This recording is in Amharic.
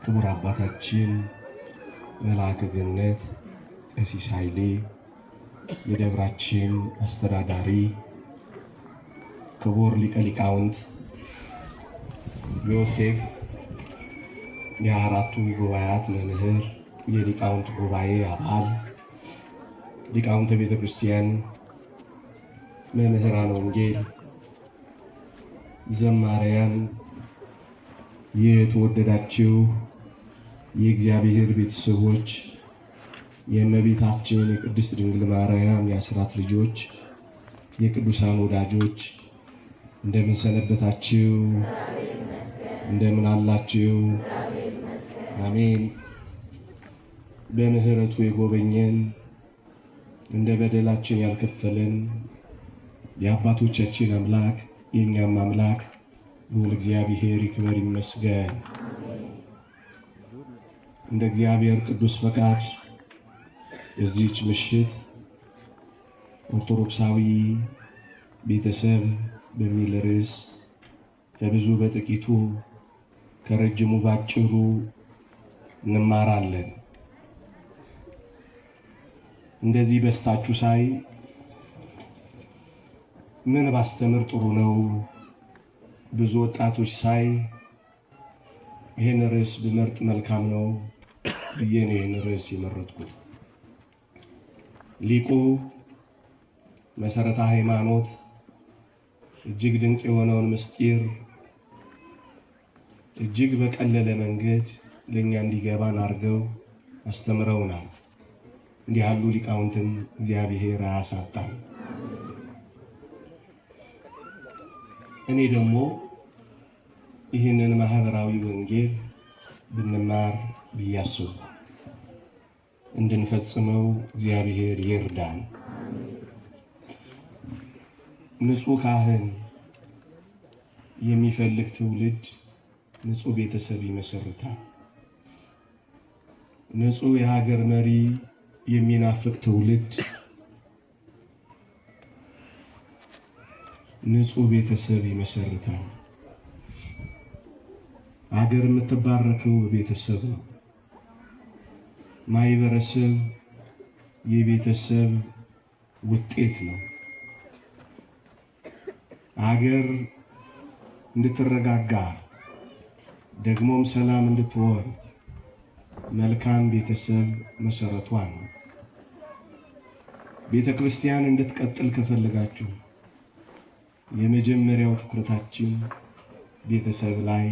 ክቡር አባታችን መልአከ ገነት ቀሲስ ኃይሌ የደብራችን አስተዳዳሪ፣ ክቡር ሊቀ ሊቃውንት ዮሴፍ የአራቱ ጉባኤያት መምህር፣ የሊቃውንት ጉባኤ አባል፣ ሊቃውንተ ቤተ ክርስቲያን፣ መምህራን ወንጌል፣ ዘማሪያን፣ የተወደዳችሁ የእግዚአብሔር ቤተሰቦች፣ የእመቤታችን የቅድስት ድንግል ማርያም የአስራት ልጆች፣ የቅዱሳን ወዳጆች እንደምን ሰነበታችሁ? እንደምን አላችሁ? አሜን። በምህረቱ የጎበኘን እንደ በደላችን ያልከፈለን የአባቶቻችን አምላክ የእኛም አምላክ ልዑል እግዚአብሔር ይክበር ይመስገን። እንደ እግዚአብሔር ቅዱስ ፈቃድ የዚህች ምሽት ኦርቶዶክሳዊ ቤተሰብ በሚል ርዕስ ከብዙ በጥቂቱ ከረጅሙ ባጭሩ እንማራለን። እንደዚህ በስታችሁ ሳይ ምን ባስተምር ጥሩ ነው? ብዙ ወጣቶች ሳይ ይህን ርዕስ ብመርጥ መልካም ነው ብዬ ነው ይህን ርዕስ የመረጥኩት። ሊቁ መሰረተ ሃይማኖት እጅግ ድንቅ የሆነውን ምስጢር እጅግ በቀለለ መንገድ ለእኛ እንዲገባን አድርገው አስተምረውናል። እንዲህ ያሉ ሊቃውንትን እግዚአብሔር አያሳጣን። እኔ ደግሞ ይህንን ማህበራዊ ወንጌል ብንማር ብያስቡ እንድንፈጽመው እግዚአብሔር ይርዳን። ንጹህ ካህን የሚፈልግ ትውልድ ንጹህ ቤተሰብ ይመሰርታል። ንጹህ የሀገር መሪ የሚናፍቅ ትውልድ ንጹህ ቤተሰብ ይመሰርታል። ሀገር የምትባረከው በቤተሰብ ነው። ማህበረሰብ የቤተሰብ ውጤት ነው። ሀገር እንድትረጋጋ ደግሞም ሰላም እንድትሆን መልካም ቤተሰብ መሰረቷ ነው። ቤተ ክርስቲያን እንድትቀጥል ከፈለጋችሁ የመጀመሪያው ትኩረታችን ቤተሰብ ላይ